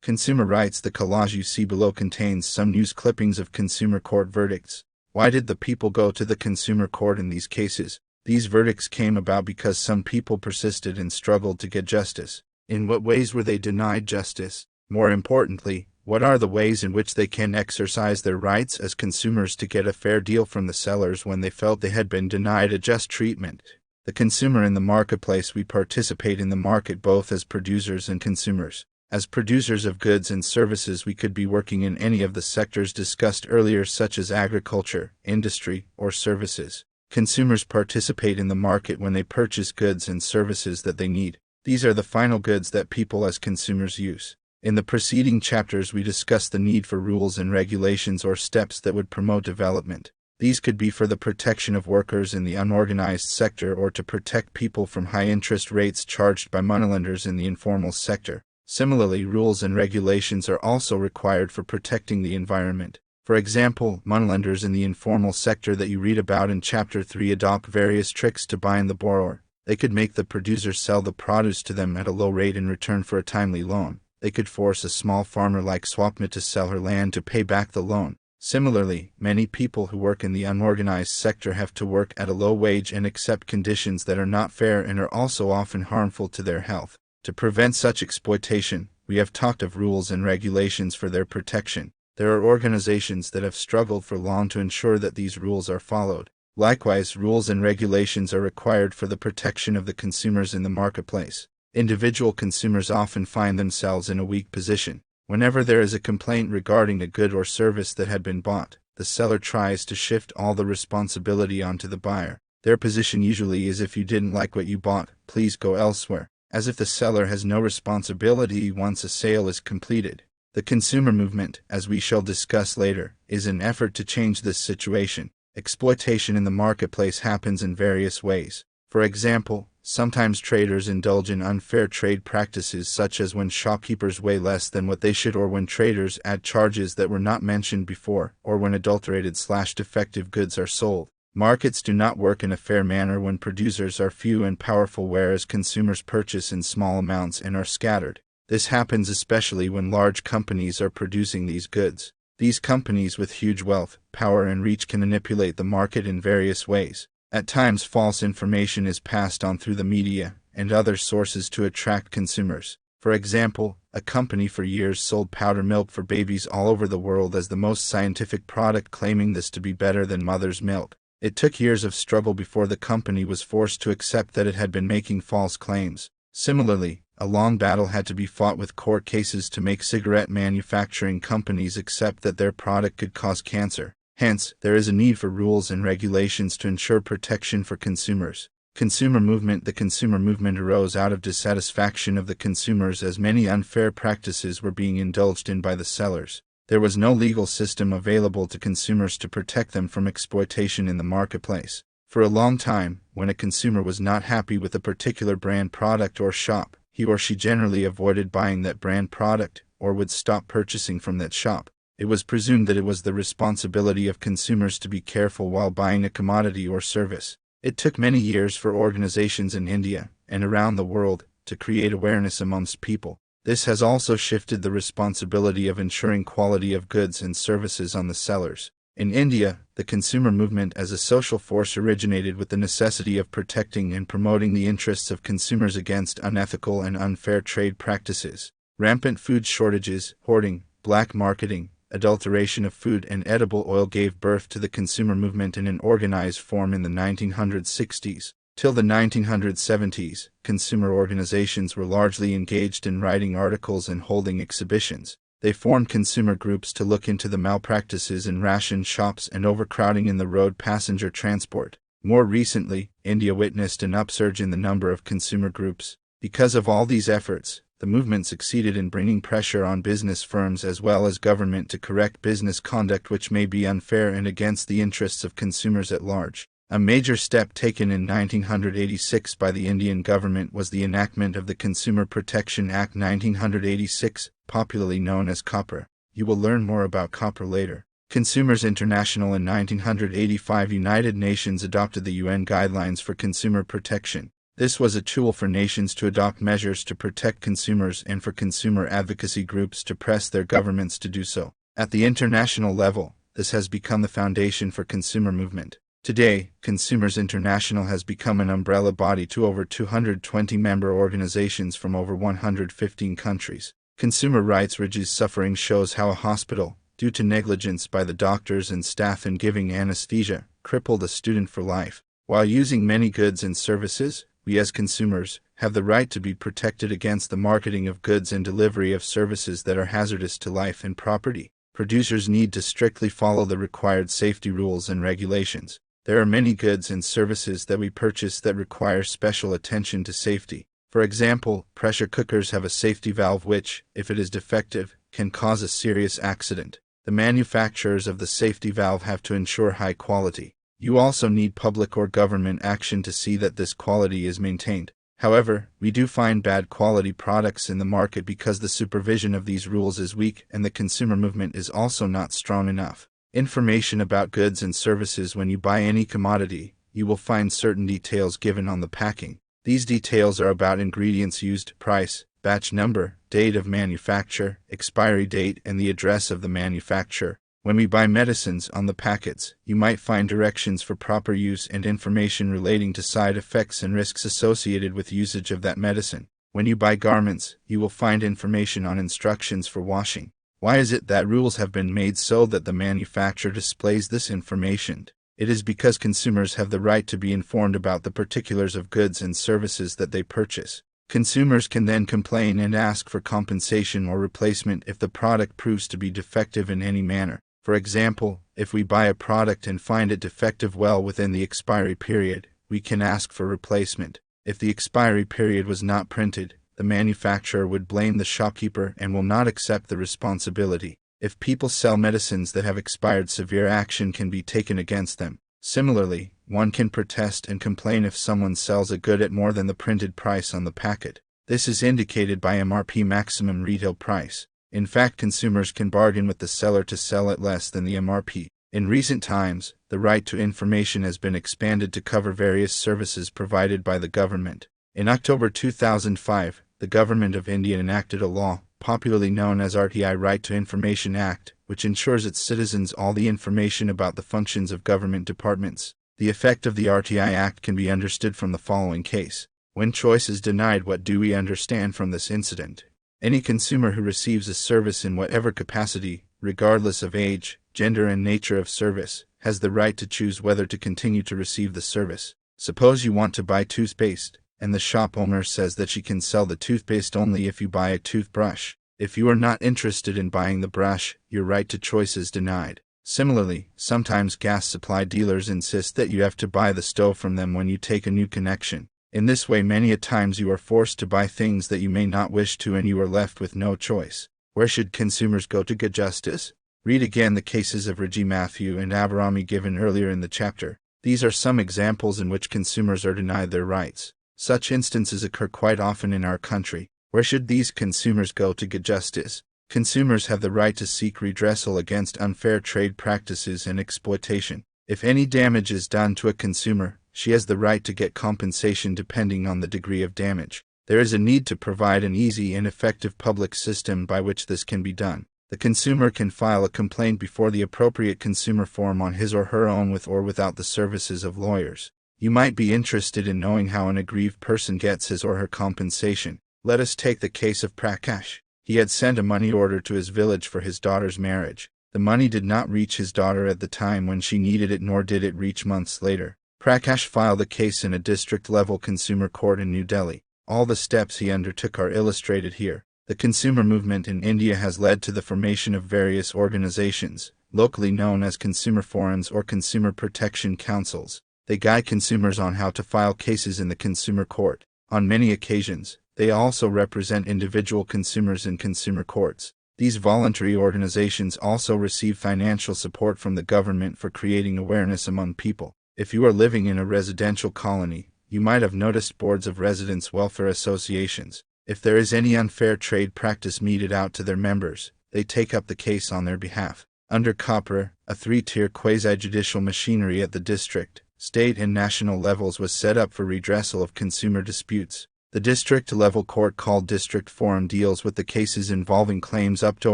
Consumer rights. The collage you see below contains some news clippings of consumer court verdicts. Why did the people go to the consumer court in these cases? These verdicts came about because some people persisted and struggled to get justice. In what ways were they denied justice? More importantly, what are the ways in which they can exercise their rights as consumers to get a fair deal from the sellers when they felt they had been denied a just treatment? The consumer in the marketplace. We participate in the market both as producers and consumers. As producers of goods and services, we could be working in any of the sectors discussed earlier, such as agriculture, industry, or services. Consumers participate in the market when they purchase goods and services that they need. These are the final goods that people as consumers use. In the preceding chapters, we discussed the need for rules and regulations or steps that would promote development. These could be for the protection of workers in the unorganized sector or to protect people from high interest rates charged by moneylenders in the informal sector. Similarly, rules and regulations are also required for protecting the environment. For example, moneylenders in the informal sector that you read about in Chapter 3 adopt various tricks to bind the borrower. They could make the producer sell the produce to them at a low rate in return for a timely loan. They could force a small farmer like Swapna to sell her land to pay back the loan. Similarly, many people who work in the unorganized sector have to work at a low wage and accept conditions that are not fair and are also often harmful to their health. To prevent such exploitation, we have talked of rules and regulations for their protection. There are organizations that have struggled for long to ensure that these rules are followed. Likewise, rules and regulations are required for the protection of the consumers in the marketplace. Individual consumers often find themselves in a weak position. Whenever there is a complaint regarding a good or service that had been bought, the seller tries to shift all the responsibility onto the buyer. Their position usually is, if you didn't like what you bought, please go elsewhere, as if the seller has no responsibility once a sale is completed. The consumer movement, as we shall discuss later, is an effort to change this situation. Exploitation in the marketplace happens in various ways. For example, sometimes traders indulge in unfair trade practices, such as when shopkeepers weigh less than what they should, or when traders add charges that were not mentioned before, or when adulterated/defective goods are sold. Markets do not work in a fair manner when producers are few and powerful, whereas consumers purchase in small amounts and are scattered. This happens especially when large companies are producing these goods. These companies with huge wealth, power, and reach can manipulate the market in various ways. At times, false information is passed on through the media and other sources to attract consumers. For example, a company for years sold powder milk for babies all over the world as the most scientific product, claiming this to be better than mother's milk. It took years of struggle before the company was forced to accept that it had been making false claims. Similarly, a long battle had to be fought with court cases to make cigarette manufacturing companies accept that their product could cause cancer. Hence, there is a need for rules and regulations to ensure protection for consumers. Consumer movement. The consumer movement arose out of dissatisfaction of the consumers, as many unfair practices were being indulged in by the sellers. There was no legal system available to consumers to protect them from exploitation in the marketplace. For a long time, when a consumer was not happy with a particular brand product or shop, he or she generally avoided buying that brand product, or would stop purchasing from that shop. It was presumed that it was the responsibility of consumers to be careful while buying a commodity or service. It took many years for organizations in India and around the world to create awareness amongst people. This has also shifted the responsibility of ensuring quality of goods and services on the sellers. In India, the consumer movement as a social force originated with the necessity of protecting and promoting the interests of consumers against unethical and unfair trade practices. Rampant food shortages, hoarding, black marketing, adulteration of food and edible oil gave birth to the consumer movement in an organized form in the 1960s. Till the 1970s, consumer organizations were largely engaged in writing articles and holding exhibitions. They formed consumer groups to look into the malpractices in ration shops and overcrowding in the road passenger transport. More recently, India witnessed an upsurge in the number of consumer groups. Because of all these efforts, the movement succeeded in bringing pressure on business firms as well as government to correct business conduct which may be unfair and against the interests of consumers at large. A major step taken in 1986 by the Indian government was the enactment of the Consumer Protection Act 1986, popularly known as COPRA. You will learn more about COPRA later. Consumers International. In 1985, United Nations adopted the UN Guidelines for Consumer Protection. This was a tool for nations to adopt measures to protect consumers and for consumer advocacy groups to press their governments to do so. At the international level, this has become the foundation for consumer movement. Today, Consumers International has become an umbrella body to over 220 member organizations from over 115 countries. Consumer rights reduce suffering shows how a hospital, due to negligence by the doctors and staff in giving anesthesia, crippled a student for life. While using many goods and services, we as consumers have the right to be protected against the marketing of goods and delivery of services that are hazardous to life and property. Producers need to strictly follow the required safety rules and regulations. There are many goods and services that we purchase that require special attention to safety. For example, pressure cookers have a safety valve which, if it is defective, can cause a serious accident. The manufacturers of the safety valve have to ensure high quality. You also need public or government action to see that this quality is maintained. However, we do find bad quality products in the market because the supervision of these rules is weak and the consumer movement is also not strong enough. Information about goods and services. When you buy any commodity, you will find certain details given on the packing. These details are about ingredients used, price, batch number, date of manufacture, expiry date, and the address of the manufacturer. When we buy medicines, on the packets, you might find directions for proper use and information relating to side effects and risks associated with usage of that medicine. When you buy garments, you will find information on instructions for washing. Why is it that rules have been made so that the manufacturer displays this information? It is because consumers have the right to be informed about the particulars of goods and services that they purchase. Consumers can then complain and ask for compensation or replacement if the product proves to be defective in any manner. For example, if we buy a product and find it defective well within the expiry period, we can ask for replacement. If the expiry period was not printed, the manufacturer would blame the shopkeeper and will not accept the responsibility. If people sell medicines that have expired, severe action can be taken against them. Similarly, one can protest and complain if someone sells a good at more than the printed price on the packet. This is indicated by MRP, maximum retail price. In fact, consumers can bargain with the seller to sell at less than the MRP. In recent times, the right to information has been expanded to cover various services provided by the government. In October 2005, the Government of India enacted a law, popularly known as RTI Right to Information Act, which ensures its citizens all the information about the functions of government departments. The effect of the RTI Act can be understood from the following case. When choice is denied, what do we understand from this incident? Any consumer who receives a service in whatever capacity, regardless of age, gender and nature of service, has the right to choose whether to continue to receive the service. Suppose you want to buy toothpaste, and the shop owner says that she can sell the toothpaste only if you buy a toothbrush. If you are not interested in buying the brush, your right to choice is denied. Similarly, sometimes gas supply dealers insist that you have to buy the stove from them when you take a new connection. In this way, many a times you are forced to buy things that you may not wish to and you are left with no choice. Where should consumers go to get justice? Read again the cases of Raji Matthew and Abrami given earlier in the chapter. These are some examples in which consumers are denied their rights. Such instances occur quite often in our country. Where should these consumers go to get justice? Consumers have the right to seek redressal against unfair trade practices and exploitation. If any damage is done to a consumer, she has the right to get compensation depending on the degree of damage. There is a need to provide an easy and effective public system by which this can be done. The consumer can file a complaint before the appropriate consumer forum on his or her own with or without the services of lawyers. You might be interested in knowing how an aggrieved person gets his or her compensation. Let us take the case of Prakash. He had sent a money order to his village for his daughter's marriage. The money did not reach his daughter at the time when she needed it, nor did it reach months later. Prakash filed a case in a district-level consumer court in New Delhi. All the steps he undertook are illustrated here. The consumer movement in India has led to the formation of various organizations, locally known as consumer forums or consumer protection councils. They guide consumers on how to file cases in the consumer court. On many occasions, they also represent individual consumers in consumer courts. These voluntary organizations also receive financial support from the government for creating awareness among people. If you are living in a residential colony, you might have noticed boards of residents' welfare associations. If there is any unfair trade practice meted out to their members, they take up the case on their behalf. Under COPRA, a three-tier quasi-judicial machinery at the district, state and national levels was set up for redressal of consumer disputes. The district-level court called District Forum deals with the cases involving claims up to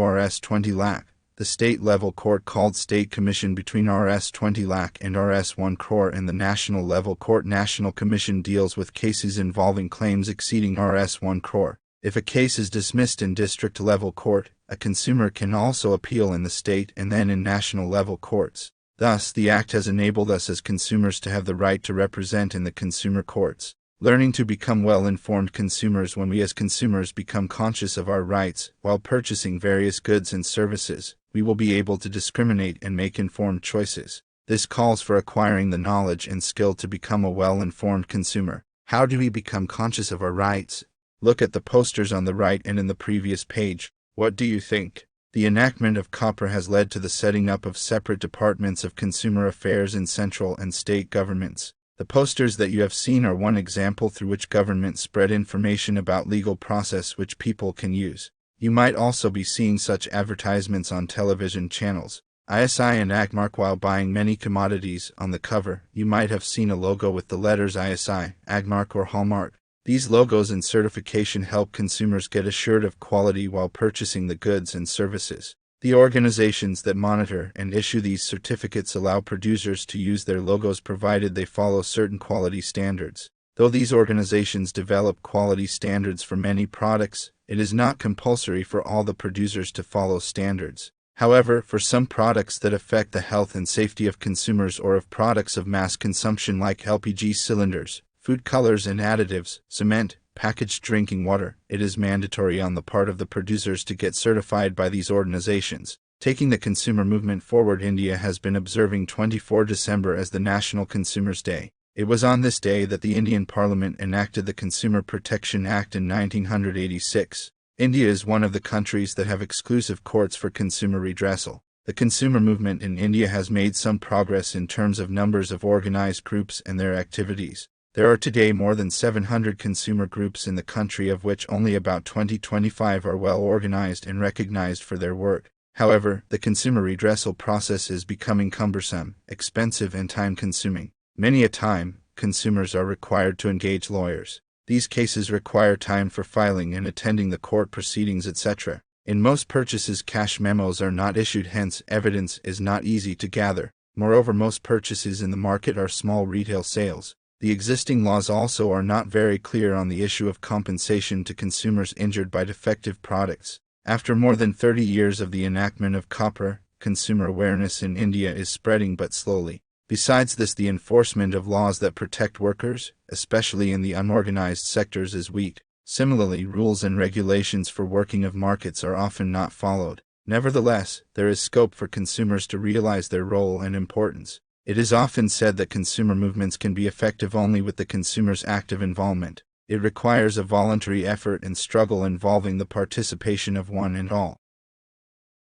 Rs 20 lakh. The state-level court called State Commission between Rs 20 lakh and Rs 1 crore, and the national-level court National Commission deals with cases involving claims exceeding Rs 1 crore. If a case is dismissed in district-level court, a consumer can also appeal in the state and then in national-level courts. Thus, the Act has enabled us as consumers to have the right to represent in the consumer courts. Learning to become well-informed consumers. When we as consumers become conscious of our rights while purchasing various goods and services, we will be able to discriminate and make informed choices. This calls for acquiring the knowledge and skill to become a well-informed consumer. How do we become conscious of our rights? Look at the posters on the right and in the previous page. What do you think? The enactment of COPRA has led to the setting up of separate departments of consumer affairs in central and state governments. The posters that you have seen are one example through which governments spread information about legal process which people can use. You might also be seeing such advertisements on television channels. ISI and Agmark. While buying many commodities, on the cover, you might have seen a logo with the letters ISI, Agmark or Hallmark. These logos and certification help consumers get assured of quality while purchasing the goods and services. The organizations that monitor and issue these certificates allow producers to use their logos provided they follow certain quality standards. Though these organizations develop quality standards for many products, it is not compulsory for all the producers to follow standards. However, for some products that affect the health and safety of consumers or of products of mass consumption like LPG cylinders, food colors and additives, cement, packaged drinking water, it is mandatory on the part of the producers to get certified by these organizations. Taking the consumer movement forward, India has been observing 24 December as the National Consumers' Day. It was on this day that the Indian Parliament enacted the Consumer Protection Act in 1986. India is one of the countries that have exclusive courts for consumer redressal. The consumer movement in India has made some progress in terms of numbers of organized groups and their activities. There are today more than 700 consumer groups in the country, of which only about 20-25 are well organized and recognized for their work. However, the consumer redressal process is becoming cumbersome, expensive and time-consuming. Many a time, consumers are required to engage lawyers. These cases require time for filing and attending the court proceedings, etc. In most purchases, cash memos are not issued, hence evidence is not easy to gather. Moreover, most purchases in the market are small retail sales. The existing laws also are not very clear on the issue of compensation to consumers injured by defective products. After more than 30 years of the enactment of COPRA, consumer awareness in India is spreading but slowly. Besides this, the enforcement of laws that protect workers, especially in the unorganized sectors, is weak. Similarly, rules and regulations for working of markets are often not followed. Nevertheless, there is scope for consumers to realize their role and importance. It is often said that consumer movements can be effective only with the consumer's active involvement. It requires a voluntary effort and struggle involving the participation of one and all.